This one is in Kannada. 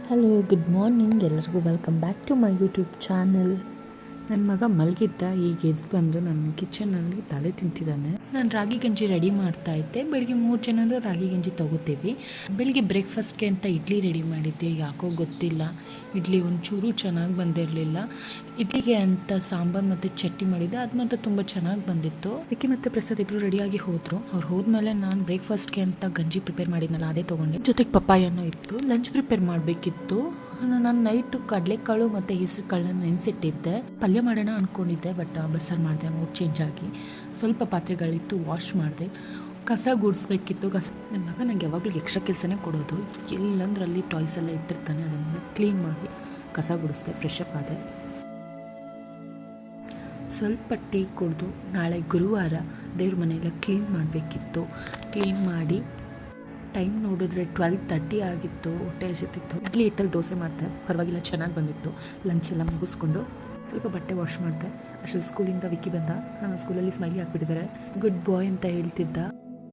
ಹಲೋ, ಗುಡ್ ಮಾರ್ನಿಂಗ್ ಎಲ್ಲರಿಗೂ. Welcome back to my YouTube channel. ನನ್ನ ಮಗ ಮಲಗಿದ್ದ, ಈಗ ಎದ್ದು ಬಂದು ನನ್ನ ಕಿಚನಲ್ಲಿ ತಲೆ ತಿಂತಿದ್ದಾನೆ. ನಾನು ರಾಗಿ ಗಂಜಿ ರೆಡಿ ಮಾಡ್ತಾ ಇದ್ದೆ. ಬೆಳಿಗ್ಗೆ 3 ಜನರು ರಾಗಿ ಗಂಜಿ ತೊಗೋತೀವಿ. ಬೆಳಿಗ್ಗೆ ಬ್ರೇಕ್ಫಾಸ್ಟ್ಗೆ ಅಂತ ಇಡ್ಲಿ ರೆಡಿ ಮಾಡಿದ್ದೆ. ಯಾಕೋ ಗೊತ್ತಿಲ್ಲ, ಇಡ್ಲಿ ಒಂಚೂರು ಚೆನ್ನಾಗಿ ಬಂದಿರಲಿಲ್ಲ. ಇಡ್ಲಿಗೆ ಅಂತ ಸಾಂಬಾರು ಮತ್ತು ಚಟ್ನಿ ಮಾಡಿದ್ದೆ, ಅದು ಮಾತ್ರ ತುಂಬ ಚೆನ್ನಾಗಿ ಬಂದಿತ್ತು. ವಿಕ್ಕಿ ಮತ್ತು ಪ್ರಸಾದ್ ಇಬ್ಬರು ರೆಡಿಯಾಗಿ ಹೋದರು. ಅವ್ರು ಹೋದ್ಮೇಲೆ ನಾನು ಬ್ರೇಕ್ಫಾಸ್ಟ್ಗೆ ಅಂತ ಗಂಜಿ ಪ್ರಿಪೇರ್ ಮಾಡಿದ್ನಲ್ಲ, ಅದೇ ತೊಗೊಂಡೆ. ಜೊತೆಗೆ ಪಪ್ಪಾಯನೂ ಇತ್ತು. ಲಂಚ್ ಪ್ರಿಪೇರ್ ಮಾಡಬೇಕಿತ್ತು. ನಾನು ನೈಟು ಕಡಲೆಕಾಳು ಮತ್ತು ಹೆಸರು ಕಾಳನ್ನ ನೆನೆಸಿಟ್ಟಿದ್ದೆ. ಪಲ್ಯ ಮಾಡೋಣ ಅಂದ್ಕೊಂಡಿದ್ದೆ, ಬಟ್ ಬಸ್ಸಾರು ಮಾಡಿದೆ ಮೂಡ್ ಚೇಂಜ್ ಆಗಿ. ಸ್ವಲ್ಪ ಪಾತ್ರೆಗಳಿತ್ತು, ವಾಶ್ ಮಾಡಿದೆ. ಕಸ ಗುಡಿಸ್ಬೇಕಿತ್ತು. ನನ್ನ ಮಗ ನನಗೆ ಯಾವಾಗಲೂ ಎಕ್ಸ್ಟ್ರಾ ಕೆಲಸನೇ ಕೊಡೋದು. ಎಲ್ಲಂದ್ರೆ ಅಲ್ಲಿ ಟಾಯ್ಸ್ ಎಲ್ಲ ಇಟ್ಟಿರ್ತಾನೆ, ಅದನ್ನು ಕ್ಲೀನ್ ಮಾಡಿ ಕಸ ಗುಡಿಸ್ದೆ. ಫ್ರೆಶ್ ಅಪ್ ಆದೆ. ಸ್ವಲ್ಪ ಟೀ ಕುಡಿದು ನಾಳೆ ಗುರುವಾರ ದೇವ್ರ ಮನೆಯೆಲ್ಲ ಕ್ಲೀನ್ ಮಾಡಬೇಕಿತ್ತು. ಕ್ಲೀನ್ ಮಾಡಿ ಟೈಮ್ ನೋಡಿದ್ರೆ 12:30 ಆಗಿತ್ತು. ಹೊಟ್ಟೆ ಹಸಿತಿತ್ತು. ಇಡ್ಲಿ ಹಿಟ್ಟಲ್ಲಿ ದೋಸೆ ಮಾಡಿದೆ, ಪರವಾಗಿಲ್ಲ ಚೆನ್ನಾಗಿ ಬಂದಿತ್ತು. ಲಂಚ್ ಎಲ್ಲ ಮುಗಿಸ್ಕೊಂಡು ಸ್ವಲ್ಪ ಬಟ್ಟೆ ವಾಶ್ ಮಾಡಿದೆ. ಅಷ್ಟರಲ್ಲಿ ಸ್ಕೂಲಿಂದ ವಿಕ್ಕಿ ಬಂದ. ಸ್ಕೂಲಲ್ಲಿ ಸ್ಮೈಲಿ ಹಾಕ್ಬಿಟ್ಟಿದ್ದಾರೆ. ಗುಡ್ ಬಾಯ್ ಅಂತ ಹೇಳ್ತಿದ್ದ.